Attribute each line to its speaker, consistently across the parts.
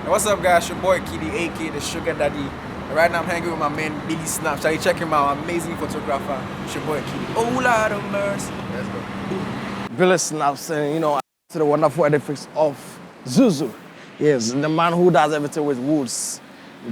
Speaker 1: And what's up, guys? Your boy Kitty, aka the Sugar Daddy. And right now I'm hanging with my man Billy Snapchat. You check him out, amazing photographer. It's your boy Kitty. Oh, Lord of mercy. Let's go.
Speaker 2: Billy Snaps, and to the wonderful edifice of Zuzu. Yes, the man who does everything with woods.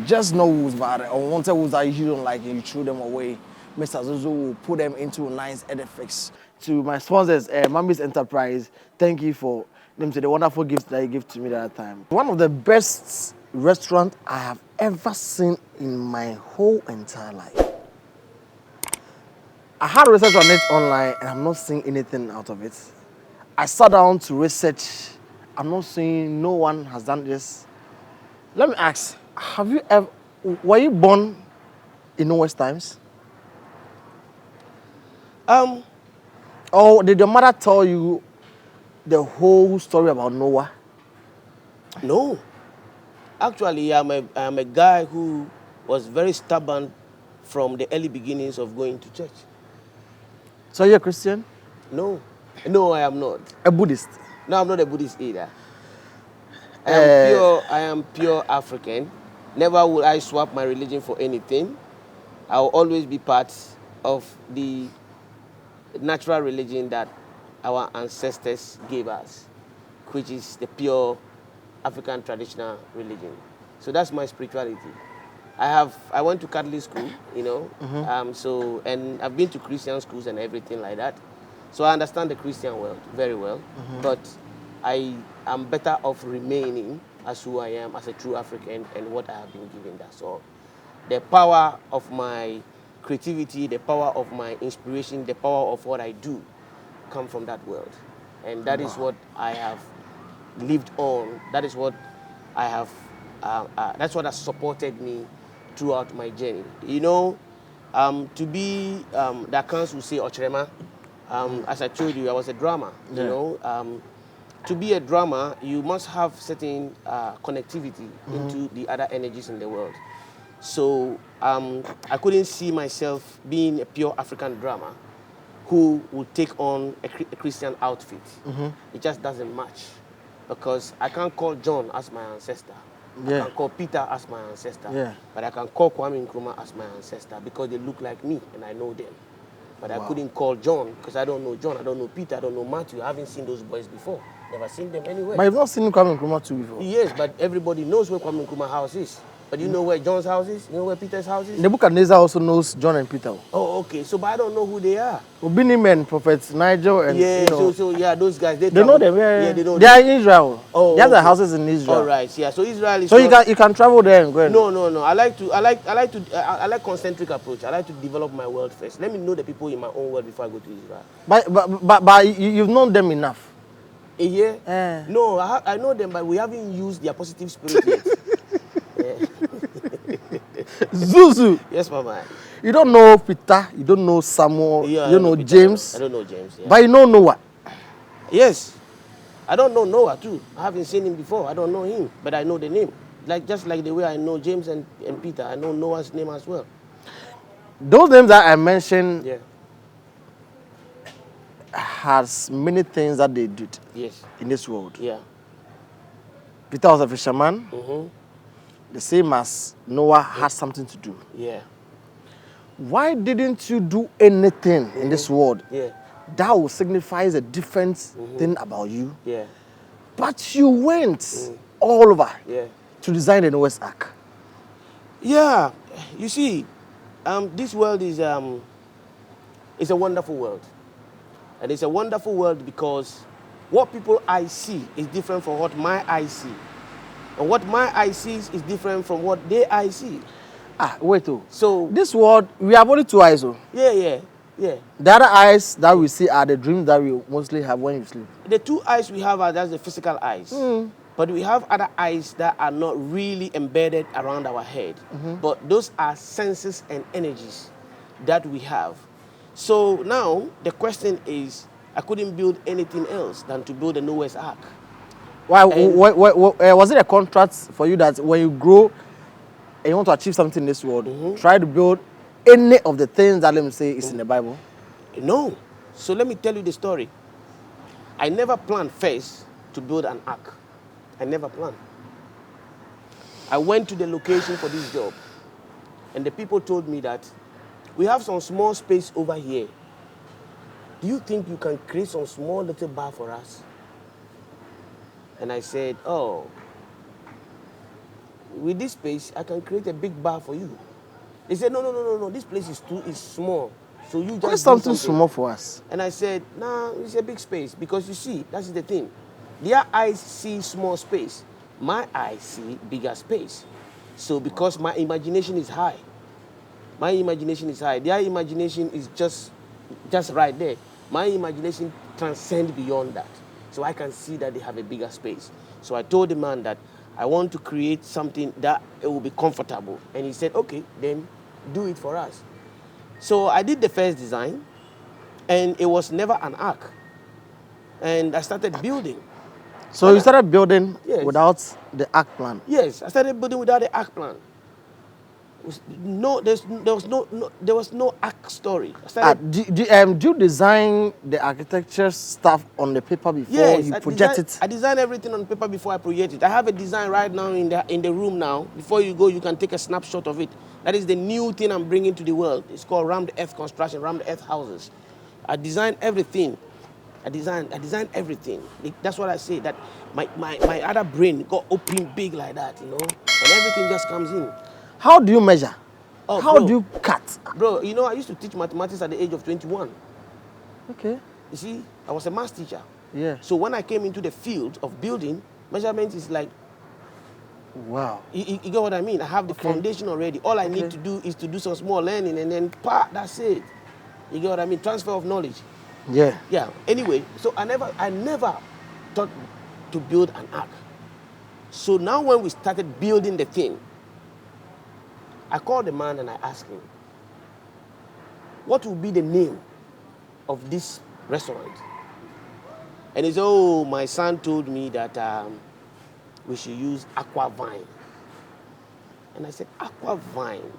Speaker 2: Just no woods, but unwanted woods that you don't like and you throw them away. Mr. Zuzu will put them into a nice edifice. To my sponsors, Mami's Enterprise, thank you for the wonderful gifts that you gave to me that time. One of the best restaurants I have ever seen in my whole entire life. I had research on it online and I'm not seeing anything out of it. I sat down to research. I'm not seeing no one has done this. Let me ask, were you born in West Times? Or did your mother tell you the whole story about Noah?
Speaker 3: No. Actually, I'm a guy who was very stubborn from the early beginnings of going to church.
Speaker 2: So you're a Christian?
Speaker 3: No. No, I am not.
Speaker 2: A Buddhist?
Speaker 3: No, I'm not a Buddhist either. I am pure African. Never will I swap my religion for anything. I will always be part of the natural religion that our ancestors gave us, which is the pure African traditional religion. So that's my spirituality. I went to Catholic school, and I've been to Christian schools and everything like that. So I understand the Christian world very well, but I am better off remaining as who I am, as a true African, and what I have been given. That's all. The power of my creativity, the power of my inspiration, the power of what I do come from that world. And that is what I have lived on. That is what I have, that's what has supported me throughout my journey. To be, the accounts will say Ochrema. As I told you, I was a drummer, to be a drummer, you must have certain connectivity into the other energies in the world. So I couldn't see myself being a pure African drummer who would take on a Christian outfit. It just doesn't match, because I can't call John as my ancestor. I can call Peter as my ancestor, but I can call Kwame Nkrumah as my ancestor because they look like me and I know them. But I couldn't call John because I don't know John, I don't know Peter, I don't know Matthew. I haven't seen those boys before. Never seen them anywhere.
Speaker 2: But you've not seen Kwame Nkrumah too before?
Speaker 3: Yes, but everybody knows where Kwame Nkrumah's house is. But you know where John's house is? You know where Peter's house is?
Speaker 2: Nebuchadnezzar also knows John and Peter.
Speaker 3: Oh, okay. So, but I don't know who they are.
Speaker 2: Obini men, Prophet Nigel, and
Speaker 3: those guys. They
Speaker 2: know them. Yeah,
Speaker 3: they know.
Speaker 2: They are in Israel.
Speaker 3: Oh,
Speaker 2: they have their houses in Israel.
Speaker 3: All right. Yeah. So Israel is.
Speaker 2: So you can travel there and go.
Speaker 3: No. I like concentric approach. I like to develop my world first. Let me know the people in my own world before I go to Israel.
Speaker 2: But you've known them enough.
Speaker 3: A year? No, I know them, but we haven't used their positive spirit yet.
Speaker 2: Zuzu.
Speaker 3: Yes, Mama.
Speaker 2: You don't know Peter, you don't know Samuel, you don't know James.
Speaker 3: I don't know James. Yeah.
Speaker 2: But you know Noah.
Speaker 3: Yes. I don't know Noah too. I haven't seen him before. I don't know him, but I know the name. Just like the way I know James and Peter, I know Noah's name as well.
Speaker 2: Those names that I mentioned has many things that they did in this world.
Speaker 3: Yeah.
Speaker 2: Peter was a fisherman. The same as Noah had something to do.
Speaker 3: Yeah.
Speaker 2: Why didn't you do anything in this world that will signify a different thing about you?
Speaker 3: Yeah.
Speaker 2: But you went all over to design the Noah's Ark.
Speaker 3: Yeah. You see, this world is a wonderful world. And it's a wonderful world because what people I see is different from what my eye see. And what my eye sees is different from what their eye see.
Speaker 2: Wait.
Speaker 3: So
Speaker 2: this world, we have only two eyes.
Speaker 3: Yeah.
Speaker 2: The other eyes that we see are the dreams that we mostly have when you sleep.
Speaker 3: The two eyes we have are just the physical eyes. But we have other eyes that are not really embedded around our head. But those are senses and energies that we have. So now the question is, I couldn't build anything else than to build a Noah's Ark.
Speaker 2: Why? Was it a contract for you that when you grow and you want to achieve something in this world, try to build any of the things that, let me say, is in the Bible?
Speaker 3: No. So let me tell you the story. I never planned first to build an ark. I never planned. I went to the location for this job, and the people told me that we have some small space over here. Do you think you can create some small little bar for us? And I said, oh, with this space, I can create a big bar for you. They said, no, this place is small. So you just
Speaker 2: Why
Speaker 3: do
Speaker 2: something small for us?
Speaker 3: And I said, nah, it's a big space. Because you see, that's the thing. Their eyes see small space. My eyes see bigger space. So because my imagination is high. My imagination is high. Their imagination is just right there. My imagination transcends beyond that. So I can see that they have a bigger space. So I told the man that I want to create something that it will be comfortable. And he said, okay, then do it for us. So I did the first design, and it was never an ark. And I started building.
Speaker 2: So you started building
Speaker 3: Yes.
Speaker 2: without the arc plan?
Speaker 3: Yes, I started building without the arc plan. There was no arc story. I started,
Speaker 2: Do you design the architecture stuff on the paper before
Speaker 3: yes,
Speaker 2: you project it?
Speaker 3: I design everything on paper before I project it. I have a design right now in the room now. Before you go, you can take a snapshot of it. That is the new thing I'm bringing to the world. It's called Rammed Earth Construction, Rammed Earth Houses. I design everything. I design everything. That's what I say, that my other brain got open big like that, and everything just comes in.
Speaker 2: How do you measure?
Speaker 3: Oh,
Speaker 2: How
Speaker 3: bro.
Speaker 2: do you cut?
Speaker 3: Bro, I used to teach mathematics at the age of 21.
Speaker 2: Okay.
Speaker 3: You see, I was a math teacher.
Speaker 2: Yeah.
Speaker 3: So when I came into the field of building, measurement is like,
Speaker 2: Wow.
Speaker 3: you get what I mean? I have the foundation already. All I need to do is to do some small learning, and then, that's it. You get what I mean? Transfer of knowledge.
Speaker 2: Yeah.
Speaker 3: Yeah. Anyway, so I never thought to build an ark. So now when we started building the thing, I called the man and I asked him, what will be the name of this restaurant? And he said, oh, my son told me that we should use Aqua Vine. And I said, Aqua Vine?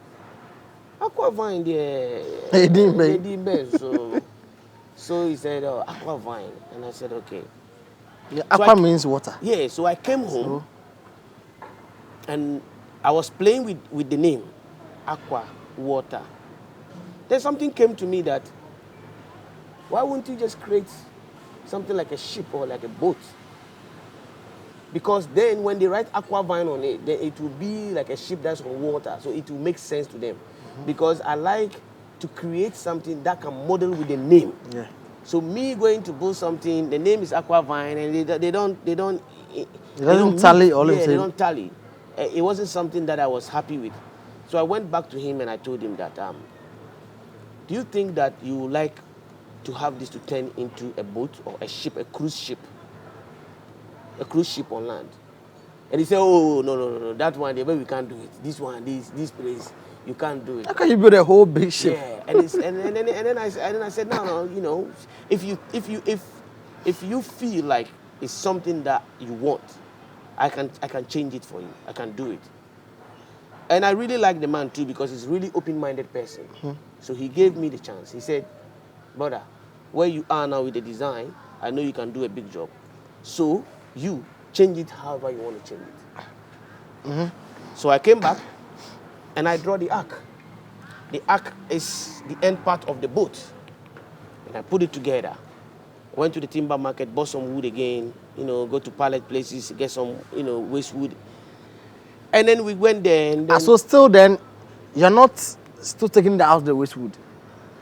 Speaker 3: Aqua Vine,
Speaker 2: He didn't make.
Speaker 3: So he said, oh, Aqua Vine. And I said, okay.
Speaker 2: Yeah, aqua means water.
Speaker 3: Yeah, so I came home and I was playing with the name, Aqua, water. Then something came to me that, why wouldn't you just create something like a ship or like a boat? Because then when they write Aqua Vine on it, then it will be like a ship that's on water, so it will make sense to them. Because I like to create something that can model with the name.
Speaker 2: Yeah.
Speaker 3: So me going to build something, the name is Aqua Vine, and they don't
Speaker 2: tally all of
Speaker 3: they
Speaker 2: them.
Speaker 3: don't tally. It wasn't something that I was happy with. So I went back to him and I told him that, do you think that you would like to have this to turn into a boat or a ship, a cruise ship on land? And he said, oh, no, that one, the way we can't do it. This one, this place, you can't do it.
Speaker 2: How can you build a whole big ship?
Speaker 3: Yeah, and then I said, no, if you feel like it's something that you want, I can change it for you. I can do it. And I really like the man too, because he's a really open-minded person. So he gave me the chance. He said, brother, where you are now with the design, I know you can do a big job. So you change it however you want to change it. So I came back and I draw the ark. The ark is the end part of the boat. And I put it together. Went to the timber market, bought some wood again, go to pallet places, get some, waste wood. And then we went there. And then,
Speaker 2: So still then, you're not still taking out the waste wood?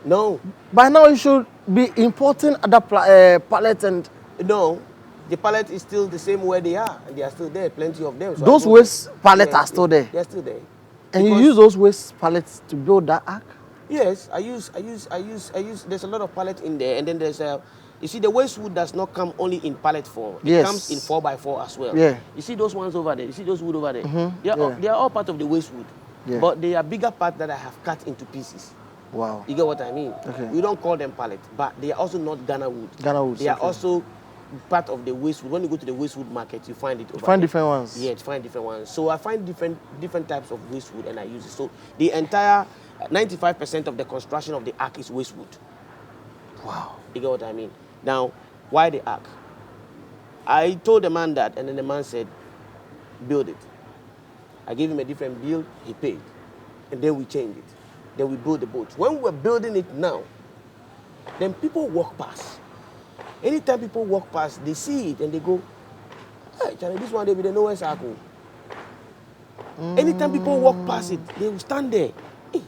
Speaker 3: no,
Speaker 2: By now you should be importing other pallets and...
Speaker 3: no. The pallet is still the same where they are. And they are still there, plenty of them. So
Speaker 2: Those waste pallets are still there?
Speaker 3: They're still there.
Speaker 2: And you
Speaker 3: Because-
Speaker 2: use those waste pallets to build that ark?
Speaker 3: Yes, I use, there's a lot of pallet in there. And then there's you see, the waste wood does not come only in pallet form. It
Speaker 2: Yes.
Speaker 3: comes in 4x4 as well.
Speaker 2: Yeah.
Speaker 3: You see those ones over there? You see those wood over there?
Speaker 2: Yeah.
Speaker 3: They are all part of the waste wood.
Speaker 2: Yeah.
Speaker 3: But they are bigger part that I have cut into pieces.
Speaker 2: Wow.
Speaker 3: You get what I mean?
Speaker 2: Okay.
Speaker 3: We don't call them pallet, but they are also not Ghana wood.
Speaker 2: Ghana woods,
Speaker 3: They are
Speaker 2: okay.
Speaker 3: also part of the waste wood. When you go to the waste wood market, you find it over
Speaker 2: Find
Speaker 3: there.
Speaker 2: different ones?
Speaker 3: Yeah, to find different ones. So I find different types of waste wood and I use it. So the entire 95% of the construction of the ark is waste wood.
Speaker 2: Wow.
Speaker 3: You get what I mean? Now, why the ark? I told the man that, and then the man said, build it. I gave him a different bill, he paid. And then we changed it. Then we built the boat. When we're building it now, then people walk past. Anytime people walk past, they see it and they go, hey, Charlie, this one, they be the Noah's Ark. Anytime people walk past it, they will stand there. Hey,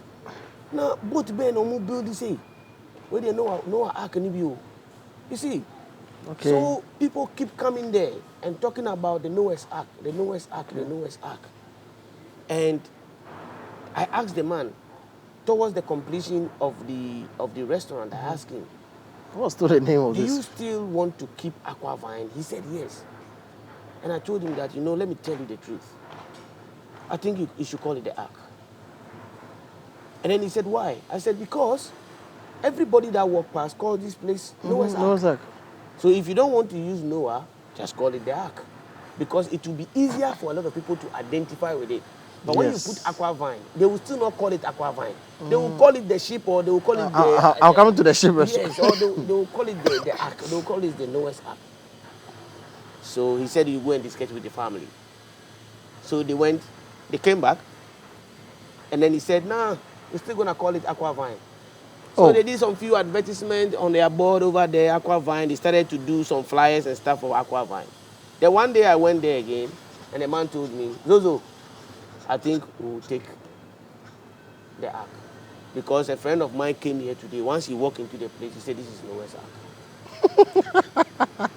Speaker 3: now, boat ben no build this, hey. Where they Noah Ark and you see.
Speaker 2: Okay.
Speaker 3: So people keep coming there and talking about the Noah's Ark, the Noah's Ark, the Noah's Ark. And I asked the man, towards the completion of the restaurant, I asked him,
Speaker 2: What's the name of
Speaker 3: do
Speaker 2: this?
Speaker 3: you still want to keep Aquavine? He said yes. And I told him that, let me tell you the truth. I think you should call it the Ark. And then he said, why? I said, because everybody that walked past called this place Noah's Ark.
Speaker 2: Noah's Ark.
Speaker 3: So if you don't want to use Noah, just call it the Ark. Because it will be easier for a lot of people to identify with it. But when you put Aquavine, they will still not call it Aquavine. They will call it the ship, or they will call it the...
Speaker 2: I'm coming to the ship.
Speaker 3: Yes, or they will call it the Ark. They will call it the Noah's Ark. So he said, you go and discuss with the family. So they came back, and then he said, nah, we're still going to call it Aquavine. So they did some few advertisements on their board over there, Aquavine. They started to do some flyers and stuff for Aquavine. Then one day I went there again, and the man told me, Zozo, I think we'll take the Ark. Because a friend of mine came here today. Once he walked into the place, he said, this is Noah's Ark.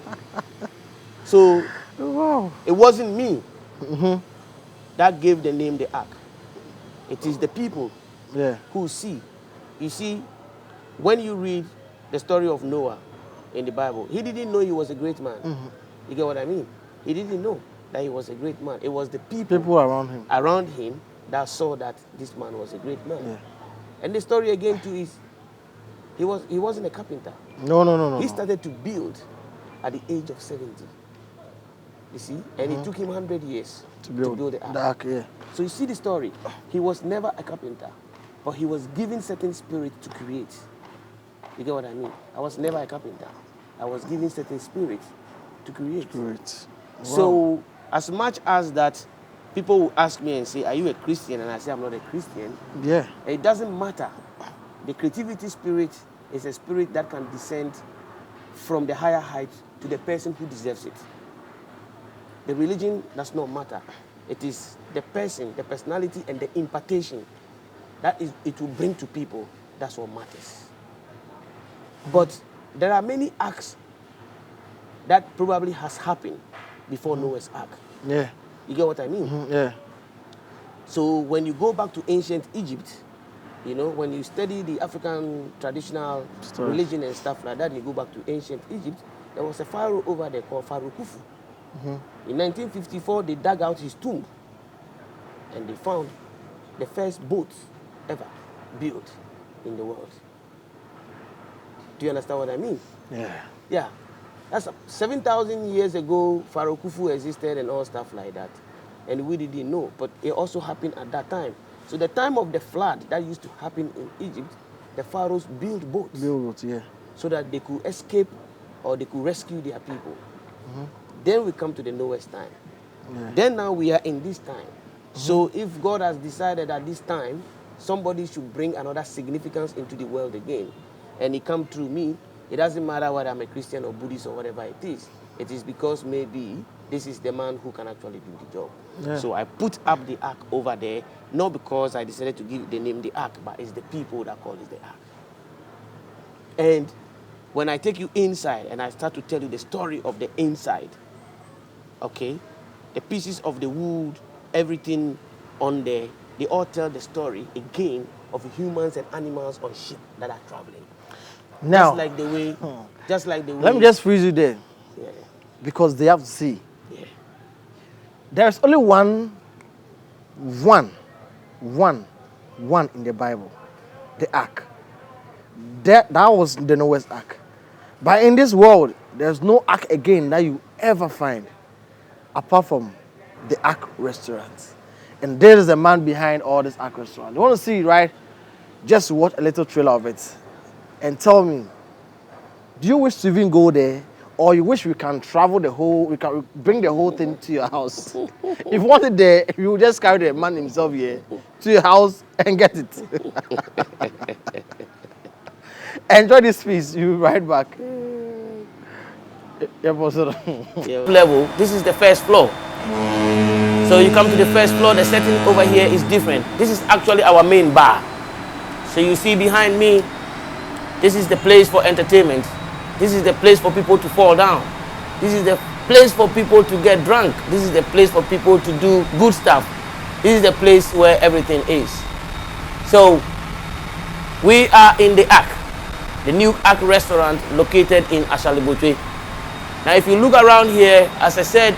Speaker 3: So it wasn't me that gave the name the Ark. It is the people who see. You see, when you read the story of Noah in the Bible, he didn't know he was a great man. You get what I mean? He didn't know that he was a great man. It was the people around him that saw that this man was a great man.
Speaker 2: Yeah.
Speaker 3: And the story again too is, he wasn't a carpenter.
Speaker 2: No.
Speaker 3: He started to build at the age of 70. You see? And it took him 100 years to build the Ark.
Speaker 2: The Ark, yeah.
Speaker 3: So you see the story. He was never a carpenter, but he was given certain spirit to create. You get what I mean? I was never a carpenter. I was given certain spirit to create.
Speaker 2: Great. Wow.
Speaker 3: So as much as that, people will ask me and say, are you a Christian? And I say, I'm not a Christian.
Speaker 2: Yeah.
Speaker 3: It doesn't matter. The creativity spirit is a spirit that can descend from the higher height to the person who deserves it. The religion does not matter. It is the person, the personality, and the impartation that it will bring to people. That's what matters. But there are many acts that probably has happened before Noah's Ark.
Speaker 2: Yeah.
Speaker 3: You get what I mean?
Speaker 2: Yeah.
Speaker 3: So when you go back to ancient Egypt, when you study the African traditional religion and stuff like that, you go back to ancient Egypt, there was a pharaoh over there called Pharaoh Khufu. In 1954, they dug out his tomb and they found the first boat ever built in the world. Do you understand what I mean?
Speaker 2: Yeah.
Speaker 3: Yeah. That's 7,000 years ago, Pharaoh Khufu existed and all stuff like that. And we didn't know, but it also happened at that time. So the time of the flood that used to happen in Egypt, the pharaohs built boats. So that they could escape or they could rescue their people. Then we come to the Noah's time. Yeah. Then now we are in this time. So if God has decided at this time, somebody should bring another significance into the world again, and it come through me, it doesn't matter whether I'm a Christian or Buddhist or whatever it is. It is because maybe this is the man who can actually do the job. Yeah. So I put up the Ark over there, not because I decided to give the name the Ark, but it's the people that call it the Ark. And when I take you inside and I start to tell you the story of the inside, okay, the pieces of the wood, everything on there, they all tell the story again of humans and animals on ship that are traveling.
Speaker 2: Now,
Speaker 3: just like the way.
Speaker 2: Let me just freeze you there.
Speaker 3: Yeah.
Speaker 2: Because they have to see.
Speaker 3: Yeah.
Speaker 2: There's only one in the Bible, the Ark. That was the Noah's Ark. But in this world, there's no Ark again that you ever find, apart from the Ark restaurant. And there is the man behind all this Ark restaurant. You want to see, right? Just watch a little trailer of it and tell me, do you wish to even go there, or you wish we can travel the whole, we can bring the whole thing to your house. If you want it there, you will just carry the man himself here to your house and get it. Enjoy this piece. You right back.
Speaker 3: Level. This is the first floor. So you come to the first floor. The setting over here is different. This is actually our main bar. So you see behind me, this is the place for entertainment. This is the place for people to fall down. This is the place for people to get drunk. This is the place for people to do good stuff. This is the place where everything is. So we are in the Ark, the new Ark restaurant located in Ashalibotwe. Now if you look around here, as I said,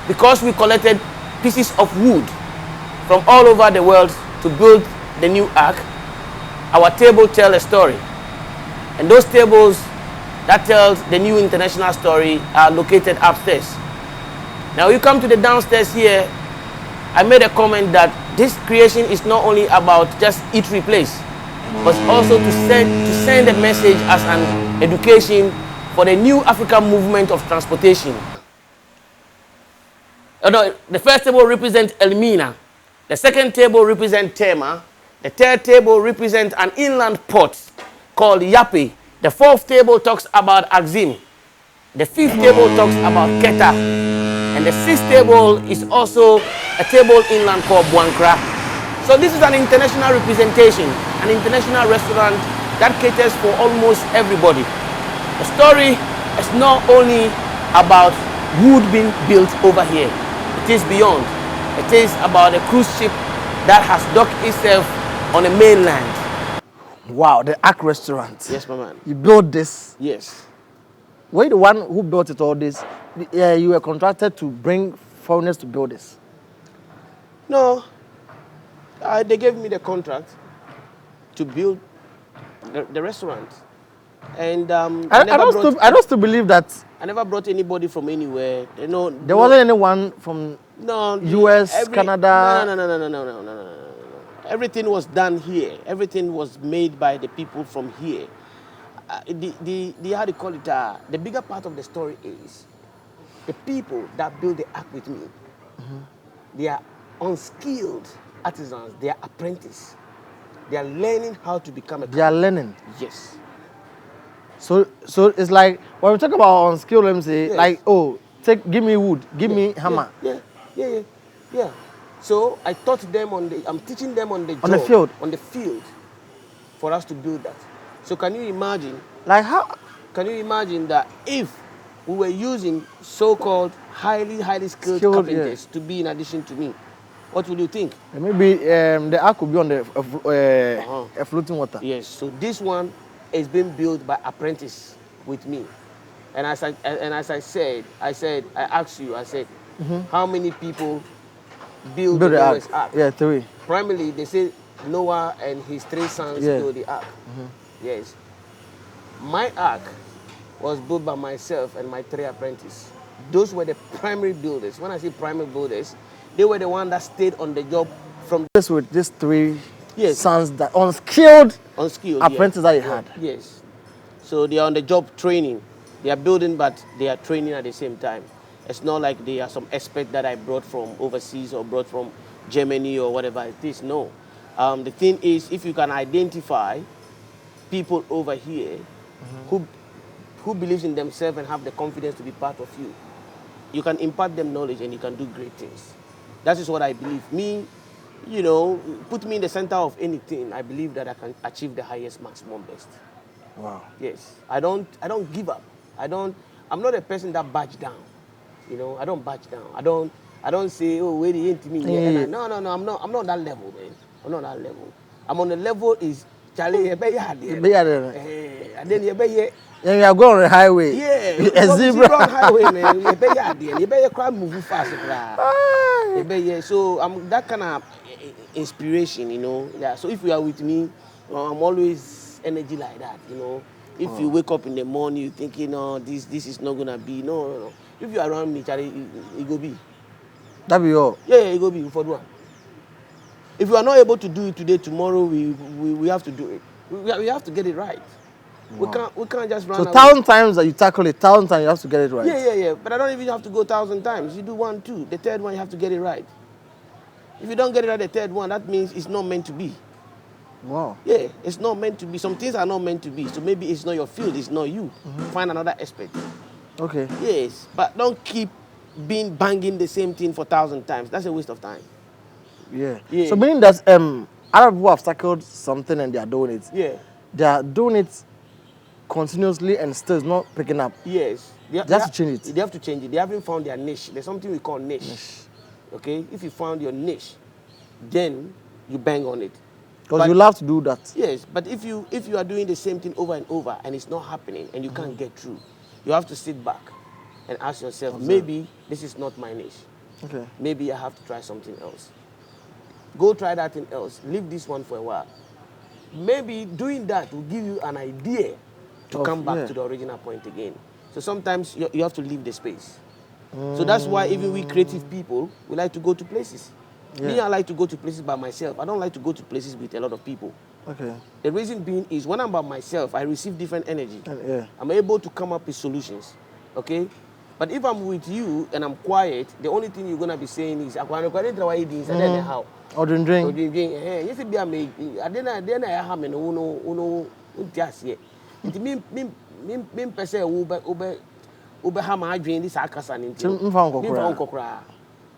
Speaker 3: because we collected pieces of wood from all over the world to build the new Ark, our table tell a story. And those tables that tells the new international story are located upstairs. Now you come to the downstairs here, I made a comment that this creation is not only about just eatery place, but also to send a message as an education for the new African movement of transportation. The first table represents Elmina. The second table represents Tema. The third table represents an inland port called Yapi. The fourth table talks about Axim. The fifth table talks about Keta. And the sixth table is also a table inland called Buankra. So this is an international representation, an international restaurant that caters for almost everybody. The story is not only about wood being built over here. It is beyond. It is about a cruise ship that has docked itself on the mainland.
Speaker 2: Wow, the Ark restaurant.
Speaker 3: Yes, my man.
Speaker 2: You built this.
Speaker 3: Yes.
Speaker 2: Were you the one who built it all this? You were contracted to bring foreigners to build this.
Speaker 3: No. They gave me the contract to build the restaurant. And
Speaker 2: I don't still believe that.
Speaker 3: I never brought anybody from anywhere. You know,
Speaker 2: there wasn't anyone from US, Canada.
Speaker 3: No. Everything was done here. Everything was made by the people from here. How do you call it? The bigger part of the story is the people that build the Ark with me. They are unskilled artisans. They are apprentices. They are learning how to become a.
Speaker 2: They are learning.
Speaker 3: Yes.
Speaker 2: So it's like when we talk about unskilled, let me say, yes. Like, oh, give me wood, give me hammer.
Speaker 3: Yeah. So I taught them I'm teaching them on the
Speaker 2: field.
Speaker 3: On the field, for us to build that. So can you imagine?
Speaker 2: Like how?
Speaker 3: Can you imagine that if we were using so-called highly skilled carpenters to be in addition to me, what would you think?
Speaker 2: Maybe the Ark could be on the floating water.
Speaker 3: Yes. So this one is being built by apprentice with me, and as I said, I asked you, how many people build the Ark?
Speaker 2: Yeah, 3.
Speaker 3: Primarily, they say Noah and his 3 sons built the Ark. Yes. My Ark was built by myself and my 3 apprentices. Those were the primary builders. When I say primary builders, they were the ones that stayed on the job from
Speaker 2: this with these 3 sons that unskilled apprentices that you had.
Speaker 3: Yes. So they are on the job training. They are building, but they are training at the same time. It's not like they are some expert that I brought from overseas or brought from Germany or whatever it is. No. The thing is, if you can identify people over here who believes in themselves and have the confidence to be part of you, you can impart them knowledge and you can do great things. That is what I believe. Me, you know, put me in the center of anything. I believe that I can achieve the highest maximum best.
Speaker 2: Wow.
Speaker 3: Yes. I don't give up. I'm not a person that backs down. You know, I don't back down. I don't say, oh, where the end me. No, I'm not on that level, man. I'm not on that level. I'm on the level is Charlie, and then
Speaker 2: you are going on the highway.
Speaker 3: Yeah,
Speaker 2: a zebra
Speaker 3: highway, man. You better cry moving fast. So I'm that kind of inspiration, you know. Yeah. So if you are with me, I'm always energy like that, you know. If you wake up in the morning, you thinking, no, this is not gonna be. No. If you are around me, Charlie, it go be.
Speaker 2: That be all.
Speaker 3: Yeah, it go be for one. If you are not able to do it today, tomorrow we have to do it. We have to get it right. We can't just run
Speaker 2: So
Speaker 3: away.
Speaker 2: 1,000 times that you tackle it, 1,000 times you have to get it right.
Speaker 3: Yeah. But I don't even have to go 1,000 times. You do 1, 2. The third one, you have to get it right. If you don't get it right the third one, that means it's not meant to be.
Speaker 2: Wow.
Speaker 3: Yeah, it's not meant to be. Some things are not meant to be. So maybe it's not your field, it's not you. Find another aspect.
Speaker 2: Okay.
Speaker 3: Yes, but don't keep banging the same thing for 1,000 times. That's a waste of time.
Speaker 2: Yeah.
Speaker 3: Yeah.
Speaker 2: So meaning that other people have tackled something and they are doing it.
Speaker 3: Yeah.
Speaker 2: They are doing it continuously and still it's not picking up.
Speaker 3: Yes.
Speaker 2: They have to change it.
Speaker 3: They have to change it. They haven't found their niche. There's something we call niche. Okay? If you found your niche, then you bang on it.
Speaker 2: Because you love to do that.
Speaker 3: Yes, but if you are doing the same thing over and over and it's not happening and you can't get through, you have to sit back and ask yourself, maybe this is not my niche.
Speaker 2: Okay.
Speaker 3: Maybe I have to try something else. Go try that thing else. Leave this one for a while. Maybe doing that will give you an idea to come back to the original point again. So sometimes you have to leave the space. So that's why even we creative people, we like to go to places.
Speaker 2: Yeah.
Speaker 3: Me, I like to go to places by myself. I don't like to go to places with a lot of people.
Speaker 2: Okay.
Speaker 3: The reason being is when I'm by myself, I receive different energy.
Speaker 2: Yeah.
Speaker 3: I'm able to come up with solutions. Okay? But if I'm with you and I'm quiet, the only thing you're gonna be saying is, "I can't try this," and then how?
Speaker 2: Or drink.
Speaker 3: Yes, it be a me. Then I have no. Just yet. It mean person ube have my dream this akasa ninti.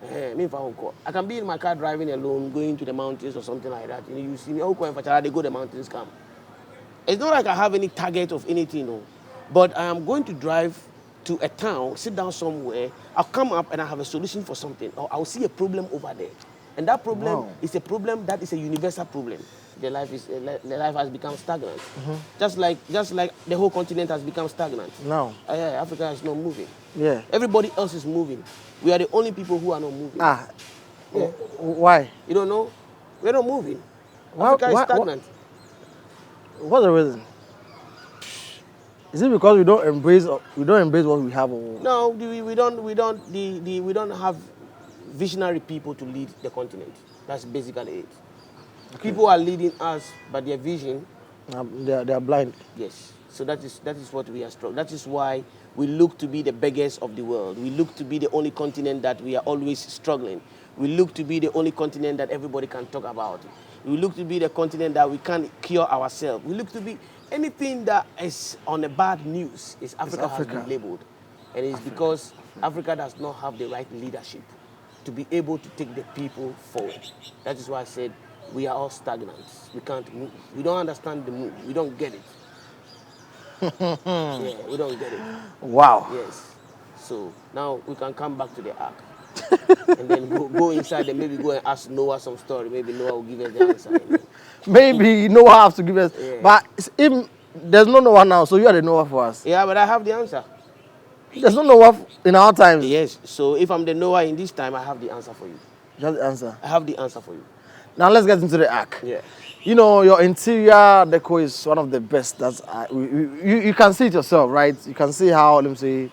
Speaker 3: I can be in my car driving alone, going to the mountains or something like that. You see me, they go the mountains come. It's not like I have any target of anything, no. But I am going to drive to a town, sit down somewhere, I'll come up and I have a solution for something, or I'll see a problem over there. And that problem is a problem that is a universal problem. The life has become stagnant. Just like the whole continent has become stagnant.
Speaker 2: No.
Speaker 3: Africa is not moving.
Speaker 2: Yeah.
Speaker 3: Everybody else is moving. We are the only people who are not moving.
Speaker 2: Yeah. Why?
Speaker 3: You don't know? We're not moving. Africa is stagnant.
Speaker 2: What's the reason? Is it because we don't embrace what we have? Or?
Speaker 3: No, we don't have visionary people to lead the continent. That's basically it. Okay. People are leading us, but their vision,
Speaker 2: they are blind.
Speaker 3: Yes. So that is what we are struggling. That is why we look to be the beggars of the world. We look to be the only continent that we are always struggling. We look to be the only continent that everybody can talk about. We look to be the continent that we can't cure ourselves. We look to be anything that is on the bad news is Africa has been labeled. And it's because Africa does not have the right leadership to be able to take the people forward. That is why I said we are all stagnant. We can't move. We don't understand the move. We don't get it. Yeah, we don't get it.
Speaker 2: Wow.
Speaker 3: Yes. So now we can come back to the ark. And then go inside and maybe go and ask Noah some story. Maybe Noah will give us the answer.
Speaker 2: Maybe Noah has to give us. Yeah. But if there's no Noah now, so you are the Noah for us.
Speaker 3: Yeah, but I have the answer.
Speaker 2: There's no Noah in our times.
Speaker 3: Yes. So if I'm the Noah in this time, I have the answer for you.
Speaker 2: Just the answer.
Speaker 3: I have the answer for you.
Speaker 2: Now let's get into the ark.
Speaker 3: Yeah.
Speaker 2: You know, your interior decor is one of the best. That's you can see it yourself, right? You can see how, let me say,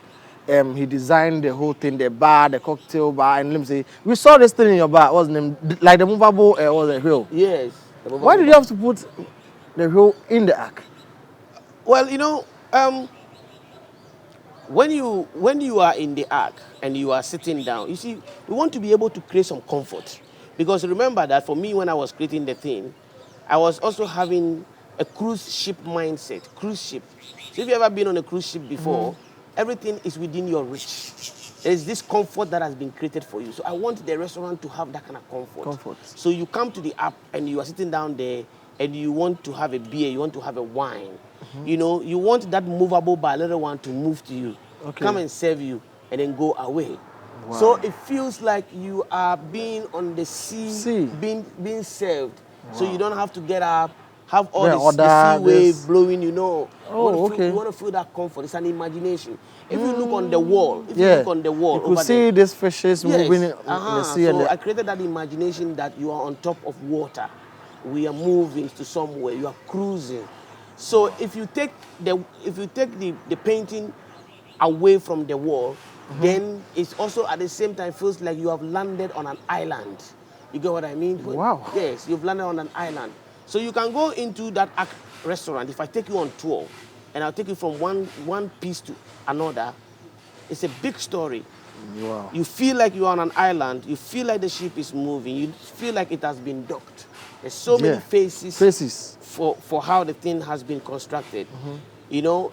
Speaker 2: he designed the whole thing, the bar, the cocktail bar, and let me say, we saw this thing in your bar. What's the name? Like the movable, was the wheel.
Speaker 3: Yes.
Speaker 2: Why did you have to put the wheel in the ark?
Speaker 3: Well, you know, when you are in the ark and you are sitting down, you see, we want to be able to create some comfort. Because remember that for me, when I was creating the thing, I was also having a cruise ship mindset. Cruise ship. So if you've ever been on a cruise ship before, everything is within your reach. There is this comfort that has been created for you. So I want the restaurant to have that kind of comfort. So you come to the app and you are sitting down there and you want to have a beer, you want to have a wine. You know, you want that movable by little one to move to you, come and serve you, and then go away. Wow. So it feels like you are being on the sea. being served. Wow. So you don't have to get up, have all the sea wave blowing, you know. You want to feel that comfort. It's an imagination. If you look on the wall,
Speaker 2: you could see these fishes moving in the sea.
Speaker 3: So I created that imagination that you are on top of water. We are moving to somewhere. You are cruising. So if you take the painting away from the wall, then it's also at the same time feels like you have landed on an island. You get what I mean?
Speaker 2: Wow.
Speaker 3: Yes, you've landed on an island. So you can go into that restaurant. If I take you on tour, and I'll take you from one piece to another. It's a big story.
Speaker 2: Wow.
Speaker 3: You feel like you're on an island. You feel like the ship is moving. You feel like it has been docked. There's so many faces for how the thing has been constructed. You know,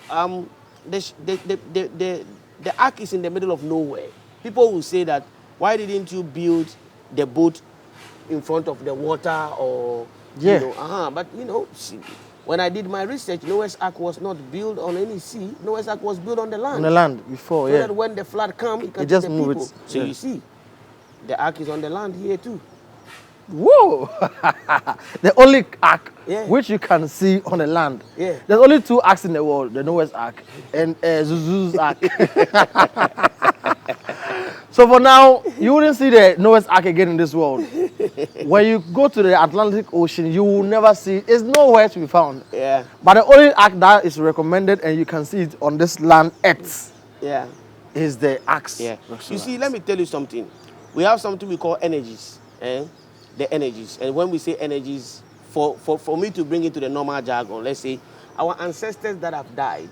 Speaker 3: the ark is in the middle of nowhere. People will say that, why didn't you build the boat in front of the water or, you know, but you know, see, when I did my research, Noah's Ark was not built on any sea. Noah's Ark was built on the land.
Speaker 2: On the land before,
Speaker 3: so that when the flood comes, it can
Speaker 2: just
Speaker 3: take the
Speaker 2: move
Speaker 3: people.
Speaker 2: it.
Speaker 3: So you see, the ark is on the land here too.
Speaker 2: Whoa! The only ark
Speaker 3: Yeah.
Speaker 2: which you can see on the land.
Speaker 3: Yeah.
Speaker 2: There's only 2 arks in the world: the Noah's Ark and Zuzu's Ark. So for now, you wouldn't see the Noah's Ark again in this world. When you go to the Atlantic Ocean, you will never see it. It's nowhere to be found.
Speaker 3: Yeah.
Speaker 2: But the only ark that is recommended, and you can see it on this land, Earth,
Speaker 3: Yeah.
Speaker 2: is the arks.
Speaker 3: Yeah. You see, let me tell you something. We have something we call energies. The energies. And when we say energies, for me to bring it to the normal jargon, let's say our ancestors that have died,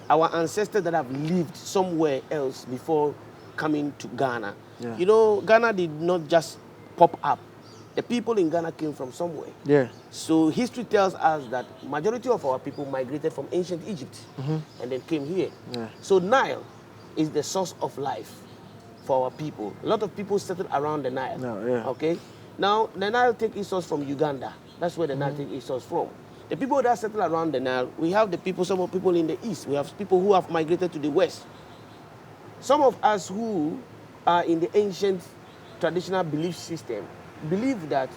Speaker 3: our ancestors that have lived somewhere else before coming to Ghana.
Speaker 2: Yeah.
Speaker 3: You know, Ghana did not just pop up. The people in Ghana came from somewhere.
Speaker 2: Yeah.
Speaker 3: So history tells us that majority of our people migrated from ancient Egypt and then came here.
Speaker 2: Yeah.
Speaker 3: So Nile is the source of life for our people. A lot of people settled around the Nile.
Speaker 2: No, yeah.
Speaker 3: Okay. Now the Nile takes its source from Uganda. That's where the Nile takes its source from. The people that settle around the Nile, we have the people, some of people in the east. We have people who have migrated to the west. Some of us who are in the ancient traditional belief system believe that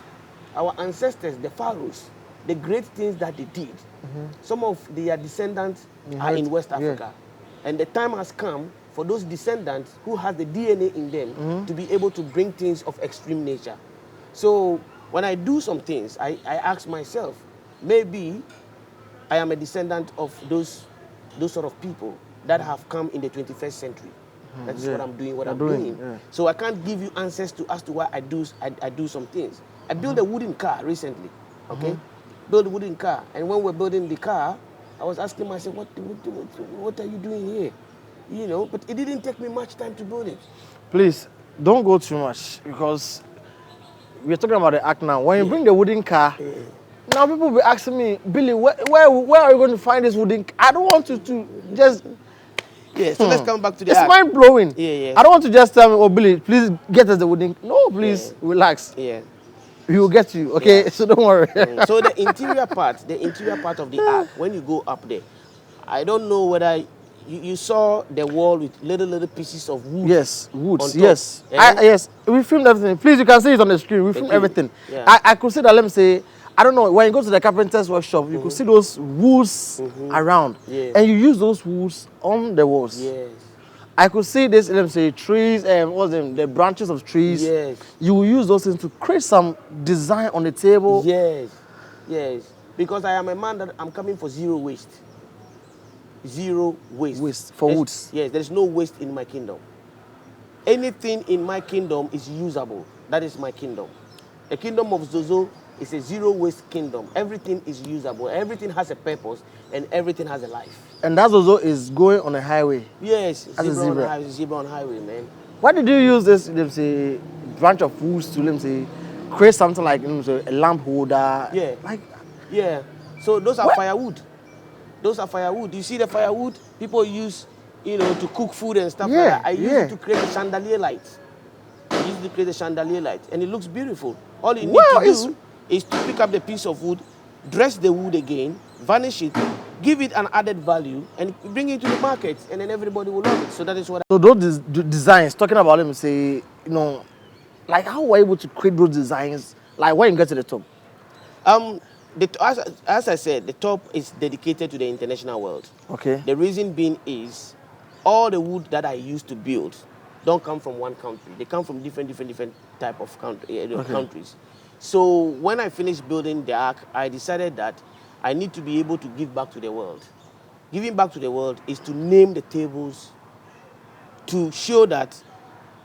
Speaker 3: our ancestors, the pharaohs, the great things that they did, some of their descendants are in West Africa. And the time has come for those descendants who have the DNA in them to be able to bring things of extreme nature. So when I do some things, I ask myself, maybe I am a descendant of those sort of people that have come in the 21st century. That is what I'm doing, what I'm doing.
Speaker 2: Yeah.
Speaker 3: So I can't give you answers as to why I do some things. I built a wooden car recently, okay? Built a wooden car. And when we're building the car, I was asking myself, what are you doing here? You know, but it didn't take me much time to build it.
Speaker 2: Please, don't go too much, because we're talking about the ark now. When you bring the wooden car, now people will be asking me, Billy, where are you going to find this wooden car? I don't want you to just...
Speaker 3: Yeah, so let's come back to the
Speaker 2: It's
Speaker 3: ark.
Speaker 2: mind-blowing.
Speaker 3: Yeah.
Speaker 2: I don't want to just tell me, oh, Billy, please get us the wooden... No, please, relax.
Speaker 3: Yeah.
Speaker 2: We will get you, okay? So don't worry.
Speaker 3: So the interior part of the ark, when you go up there, I don't know whether you saw the wall with little pieces of wood.
Speaker 2: Yes,
Speaker 3: on
Speaker 2: woods,
Speaker 3: top.
Speaker 2: yes.
Speaker 3: Yeah.
Speaker 2: Yes, we filmed everything. Please, you can see it on the screen. We filmed everything.
Speaker 3: Yeah.
Speaker 2: I could see that, let me say, I don't know, when you go to the carpenter's workshop, you could see those woods around.
Speaker 3: Yeah.
Speaker 2: And you use those woods on the walls.
Speaker 3: Yes.
Speaker 2: I could see this, let me say, trees and what's them, the branches of trees.
Speaker 3: Yes.
Speaker 2: You will use those things to create some design on the table.
Speaker 3: Yes. Because I am a man that I'm coming for zero waste. Zero waste.
Speaker 2: Waste for woods.
Speaker 3: Yes, there is no waste in my kingdom. Anything in my kingdom is usable. That is my kingdom. The kingdom of Zozo is a zero waste kingdom. Everything is usable. Everything has a purpose and everything has a life.
Speaker 2: And that also is going on a highway.
Speaker 3: Yes,
Speaker 2: As a zebra.
Speaker 3: zebra on highway, man.
Speaker 2: Why did you use this, let me say, branch of woods to, let me say, create something like, let me say, a lamp holder?
Speaker 3: Yeah.
Speaker 2: Like,
Speaker 3: Yeah. So those are firewood. Those are firewood. You see the firewood people use, you know, to cook food and stuff like that. I use it to create a chandelier light. I use it to create a chandelier light, and it looks beautiful. All you need to do is to pick up the piece of wood, dress the wood again, varnish it, give it an added value, and bring it to the market, and then everybody will love it. So that is what.
Speaker 2: So those designs, talking about, let me say, you know, like how were you able to create those designs? Like when you get to the top?
Speaker 3: As I said, the top is dedicated to the international world.
Speaker 2: Okay.
Speaker 3: The reason being is all the wood that I used to build don't come from one country. They come from different type of countries. So when I finished building the ark, I decided that I need to be able to give back to the world. Giving back to the world is to name the tables, to show that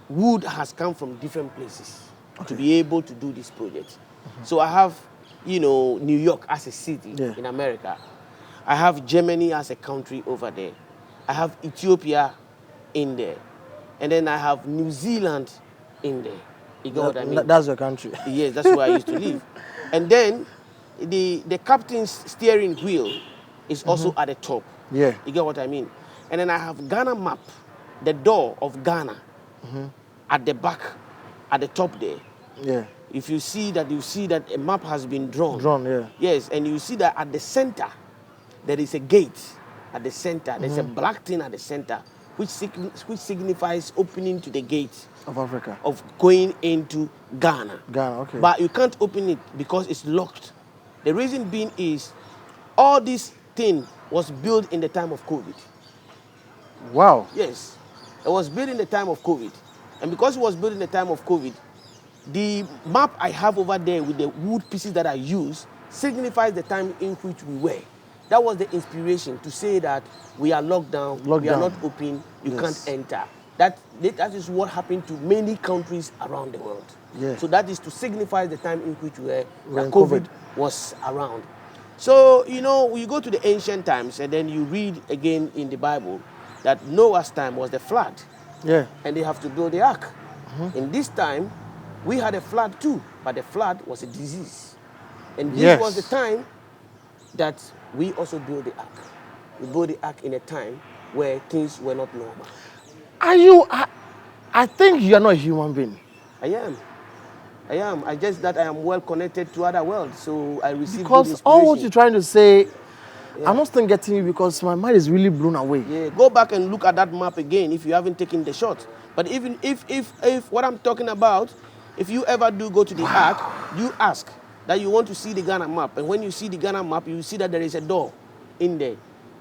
Speaker 3: wood has come from different places to be able to do this project. So I have, you know, New York as a city in America. I have Germany as a country over there. I have Ethiopia in there. And then I have New Zealand in there. You get what I mean?
Speaker 2: That's your country.
Speaker 3: Yes, that's where I used to live. And then the captain's steering wheel is also at the top.
Speaker 2: Yeah.
Speaker 3: You get what I mean? And then I have Ghana map, the door of Ghana at the back, at the top there.
Speaker 2: Yeah.
Speaker 3: If you see that, a map has been drawn.
Speaker 2: Drawn, yeah.
Speaker 3: Yes, and you see that at the center, there is a gate at the center. There's a black thing at the center, which signifies opening to the gate
Speaker 2: Of Africa.
Speaker 3: of going into Ghana.
Speaker 2: Ghana, okay.
Speaker 3: But you can't open it because it's locked. The reason being is all this thing was built in the time of COVID.
Speaker 2: Wow.
Speaker 3: Yes, it was built in the time of COVID. And because it was built in the time of COVID, the map I have over there with the wood pieces that I use signifies the time in which we were. That was the inspiration to say that we are locked down, we are not open, you can't enter. That is what happened to many countries around the world.
Speaker 2: Yeah.
Speaker 3: So that is to signify the time in which we were,
Speaker 2: We're
Speaker 3: that
Speaker 2: in
Speaker 3: COVID
Speaker 2: COVID.
Speaker 3: was around. So, you know, you go to the ancient times and then you read again in the Bible that Noah's time was the flood.
Speaker 2: Yeah.
Speaker 3: And they have to build the ark. In this time, we had a flood too, but the flood was a disease. And this was the time that we also built the ark. We built the ark in a time where things were not normal.
Speaker 2: I think you are not a human being.
Speaker 3: I am. I just that I am well connected to other worlds, so I receive good
Speaker 2: Because
Speaker 3: inspiration.
Speaker 2: all what you're trying to say, I'm not still getting you because my mind is really blown away.
Speaker 3: Yeah, go back and look at that map again if you haven't taken the shot. But even if what I'm talking about, if you ever do go to the ark, you ask that you want to see the Ghana map. And when you see the Ghana map, you see that there is a door in there.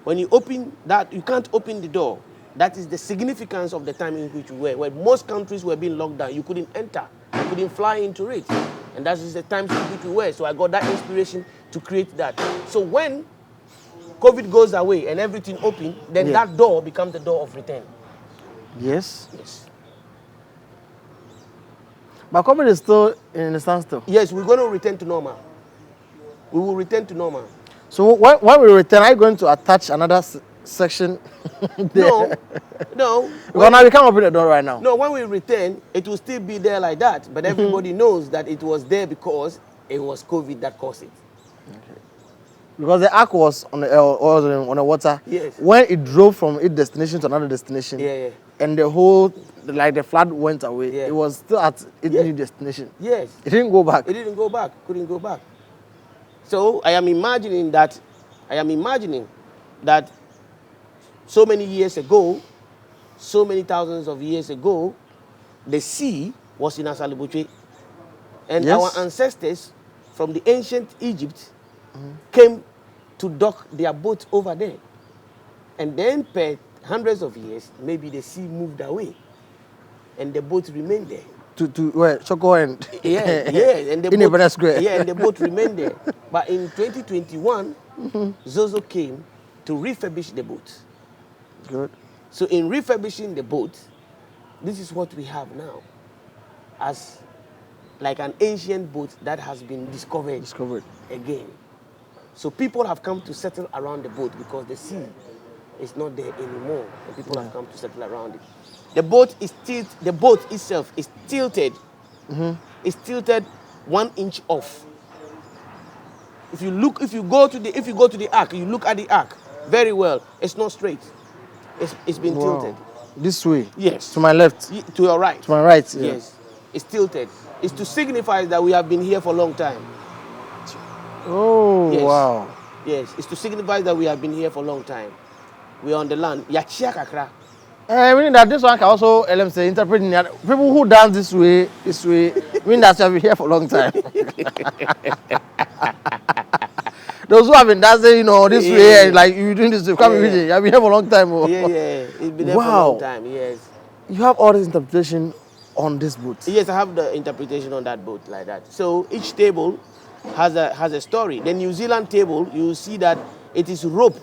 Speaker 3: When you open that, you can't open the door. That is the significance of the time in which we were. Where most countries were being locked down, you couldn't enter. You couldn't fly into it. And that is the times in which we were. So I got that inspiration to create that. So when COVID goes away and everything open, then that door becomes the door of return.
Speaker 2: Yes.
Speaker 3: Yes.
Speaker 2: But COVID is still in a standstill.
Speaker 3: Yes, we're going to return to normal. We will return to normal.
Speaker 2: So when we return, are you going to attach another section there?
Speaker 3: No.
Speaker 2: Because now we can't open the door right now.
Speaker 3: No, when we return, it will still be there like that. But everybody knows that it was there because it was COVID that caused it.
Speaker 2: Because the ark was on the water.
Speaker 3: Yes.
Speaker 2: When it drove from its destination to another destination.
Speaker 3: Yeah.
Speaker 2: And the whole, the flood went away.
Speaker 3: Yeah.
Speaker 2: It was still at its new destination.
Speaker 3: Yes.
Speaker 2: It didn't go back.
Speaker 3: It didn't go back. Couldn't go back. So I am imagining that so many years ago, so many thousands of years ago, the sea was in Asalibuche. And our ancestors from the ancient Egypt came to dock their boat over there. And then per hundreds of years, maybe the sea moved away. And the boat remained there.
Speaker 2: To where? Choco and...
Speaker 3: And the
Speaker 2: Independence Square.
Speaker 3: Yeah, and the boat remained there. But in 2021, Zozo came to refurbish the boat.
Speaker 2: Good.
Speaker 3: So in refurbishing the boat, this is what we have now. As like an ancient boat that has been discovered again. So people have come to settle around the boat because the sea is not there anymore. And people have come to settle around it. The boat itself is tilted. It's tilted 1 inch off. If you go to the ark, you look at the ark very well. It's not straight. It's been tilted.
Speaker 2: This way?
Speaker 3: Yes.
Speaker 2: To my left?
Speaker 3: To your right.
Speaker 2: To my right, yeah.
Speaker 3: Yes. It's tilted. It's to signify that we have been here for a long time.
Speaker 2: Oh,
Speaker 3: yes.
Speaker 2: Wow.
Speaker 3: Yes, it's to signify that we have been here for a long time. We are on the land. Yachia kakra.
Speaker 2: Meaning that this one can also, say, interpret in the other. People who dance this way, mean that you have been here for a long time. Those who have been dancing, this way, like you doing this, you have been here for a long time.
Speaker 3: Yeah. It's been there for a long time, yes.
Speaker 2: You have all this interpretation on this boat.
Speaker 3: Yes, I have the interpretation on that boat like that. So each table has a story. The New Zealand table, you see that it is rope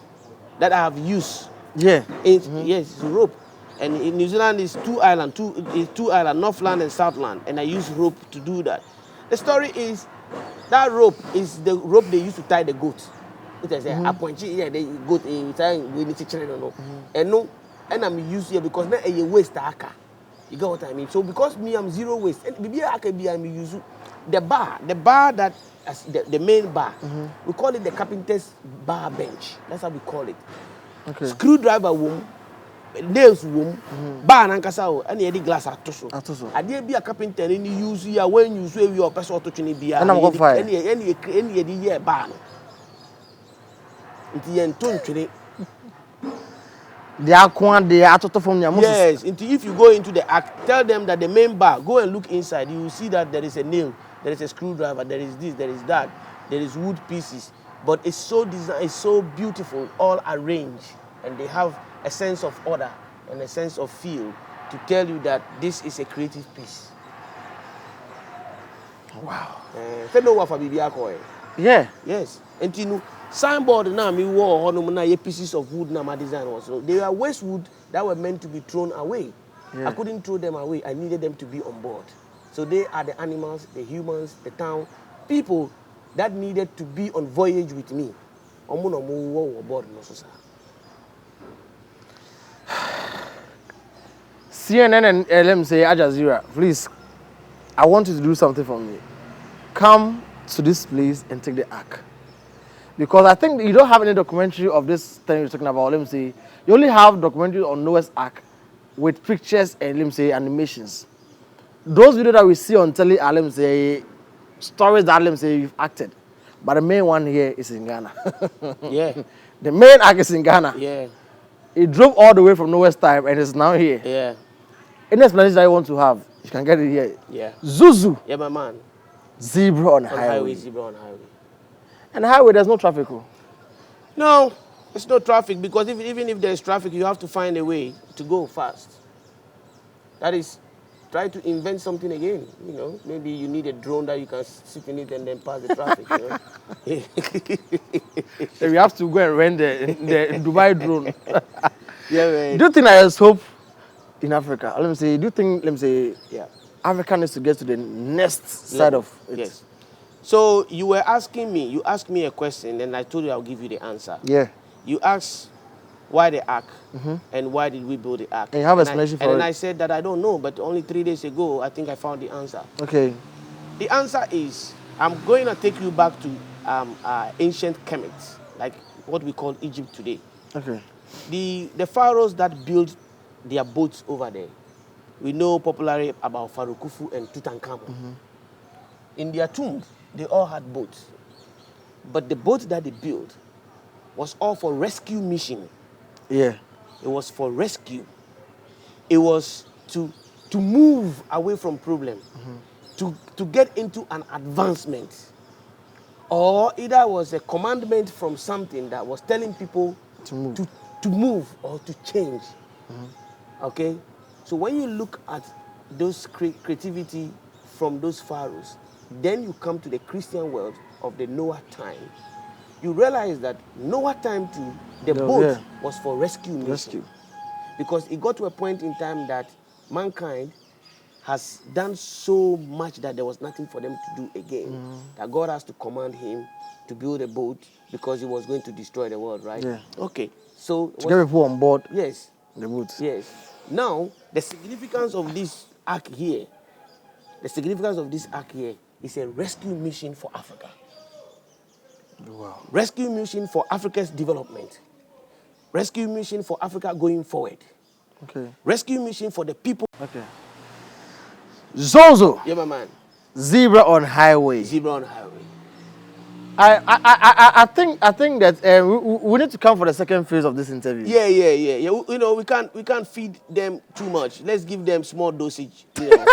Speaker 3: that I have used.
Speaker 2: Yeah.
Speaker 3: Yes, it's rope. And in New Zealand is two islands, Northland and Southland, and I use rope to do that. The story is that rope is the rope they used to tie the goat. It is a point. Yeah, they go in time. We need to check it no. And no, and I'm used here because now a waste aka. You get what I mean? So because me, I'm zero waste. And maybe I can be I'm use the bar that as the main bar. We call it the carpenter's bar bench. That's how we call it.
Speaker 2: Okay.
Speaker 3: Screwdriver room, nails room, bar and casao, and the glass at Toso. I did be a carpenter and you use here when you swear your person to be
Speaker 2: and I'm going to fire.
Speaker 3: Any year bar. It's the end today.
Speaker 2: They are quite they are total from your
Speaker 3: Yes, if you go into the act, tell them that the main bar, go and look inside. You will see that there is a nail, there is a screwdriver, there is this, there is that, there is wood pieces. But it's so designed, it's so beautiful, all arranged, and they have a sense of order and a sense of feel to tell you that this is a creative piece.
Speaker 2: Wow.
Speaker 3: Yeah. Yes. And you know, signboard now me wall on pieces of wood now my design was. So they were waste wood that were meant to be thrown away. Yeah. I couldn't throw them away. I needed them to be on board. So they are the animals, the humans, the town, people that needed to be on voyage with me.
Speaker 2: CNN and LMC Al Jazeera, please, I want you to do something for me. Come to this place and take the ark. Because I think you don't have any documentary of this thing you're talking about, let me say. You only have documentary on Noah's Ark with pictures and, let me say, animations. Those videos that we see on telly are, let me say, stories that, let me say, you've acted. But the main one here is in Ghana.
Speaker 3: Yeah.
Speaker 2: The main ark is in Ghana.
Speaker 3: Yeah.
Speaker 2: It drove all the way from Noah's time and is now here.
Speaker 3: Yeah.
Speaker 2: Any explanation that you want to have, you can get it here.
Speaker 3: Yeah.
Speaker 2: Zuzu.
Speaker 3: Yeah, my man.
Speaker 2: Zebra on highway.
Speaker 3: Zebra on highway.
Speaker 2: And the highway, there's no traffic.
Speaker 3: No, there's no traffic because even if there's traffic, you have to find a way to go fast. That is, try to invent something again. You know, maybe you need a drone that you can sit in it and then pass the traffic. You know?
Speaker 2: So we have to go and rent the Dubai drone.
Speaker 3: Yeah, man.
Speaker 2: Do you think there's hope in Africa? Let me say, do you think, let me say,
Speaker 3: Yeah.
Speaker 2: Africa needs to get to the next side of it?
Speaker 3: Yes. So you were asking me, you asked me a question, and I told you I'll give you the answer.
Speaker 2: Yeah.
Speaker 3: You asked why the ark and why did we build the ark?
Speaker 2: And you have an explanation for it?
Speaker 3: And I said that I don't know, but only 3 days ago, I think I found the answer.
Speaker 2: Okay.
Speaker 3: The answer is, I'm going to take you back to ancient Kemet, like what we call Egypt today.
Speaker 2: Okay.
Speaker 3: The pharaohs that built their boats over there, we know popularly about Pharaoh Khufu and Tutankhamun. In their tombs, they all had boats. But the boat that they built was all for rescue mission.
Speaker 2: Yeah.
Speaker 3: It was for rescue. It was to move away from problem, to get into an advancement. Or either was a commandment from something that was telling people to move or to change. Okay? So when you look at those creativity from those pharaohs, then you come to the Christian world of the Noah time. You realize that Noah time too, the boat was for rescue mission. Because it got to a point in time that mankind has done so much that there was nothing for them to do again. That God has to command him to build a boat because he was going to destroy the world, right?
Speaker 2: Yeah.
Speaker 3: Okay. So
Speaker 2: to get people on board.
Speaker 3: Yes.
Speaker 2: The boat.
Speaker 3: Yes. Now, the significance of this ark here, is a rescue mission for Africa.
Speaker 2: Wow.
Speaker 3: Rescue mission for Africa's development. Rescue mission for Africa going forward.
Speaker 2: Okay.
Speaker 3: Rescue mission for the people.
Speaker 2: Okay. Zozo.
Speaker 3: Yeah, my man.
Speaker 2: Zebra on highway.
Speaker 3: Zebra on highway.
Speaker 2: I think that we need to come for the second phase of this interview.
Speaker 3: Yeah. You know, we can't feed them too much. Let's give them small dosage. You know.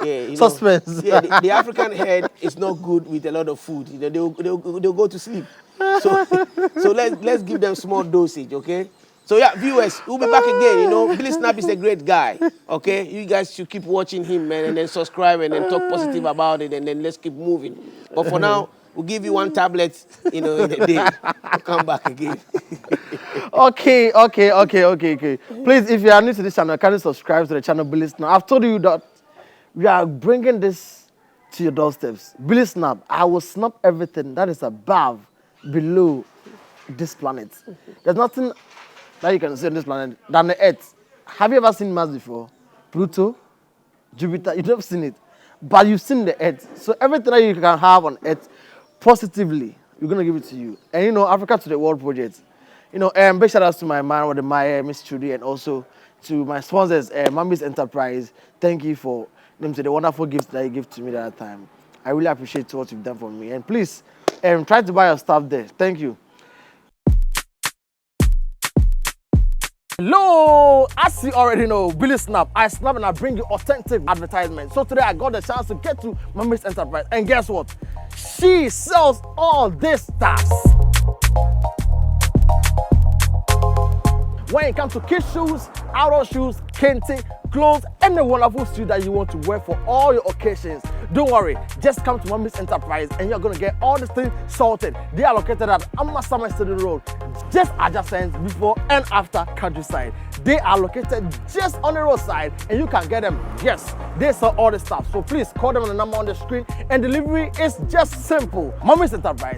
Speaker 3: Yeah, you
Speaker 2: suspense.
Speaker 3: Know, yeah, the African head is not good with a lot of food. You know, they'll go to sleep. So let's give them small dosage, okay? So yeah, viewers, we'll be back again. You know, Billy Snap is a great guy. Okay, you guys should keep watching him, man, and then subscribe and then talk positive about it, and then let's keep moving. But for now, we'll give you one tablet, you know, in a day. We'll come back again.
Speaker 2: Okay. Please, if you are new to this channel, kindly subscribe to the channel Billy Snap. I've told you that we are bringing this to your doorsteps. Billy Snap, I will snap everything that is above, below, this planet. There's nothing that you can see on this planet than the Earth. Have you ever seen Mars before? Pluto, Jupiter, you've never seen it. But you've seen the Earth. So everything that you can have on Earth, positively, we're going to give it to you. And you know, Africa to the World project. You know, big shout outs to my man with the Maya, Miss Trudy, and also to my sponsors, Mami's Enterprise. Thank you for the wonderful gifts that you gave to me that time. I really appreciate what you've done for me. And please, try to buy your stuff there. Thank you. Hello, as you already know, Billy Snap. I snap and I bring you authentic advertisement. So today I got the chance to get to Mami's Enterprise. And guess what? She sells all this stuff. When it comes to kids shoes, outdoor shoes, kente, clothes, any wonderful shoes that you want to wear for all your occasions, don't worry, just come to Mami's Enterprise and you're going to get all these things sorted. They are located at Amasama City Road, just adjacent before and after Countryside. They are located just on the roadside and you can get them. Yes, they sell all the stuff. So please call them on the number on the screen and delivery is just simple. Mami's Enterprise.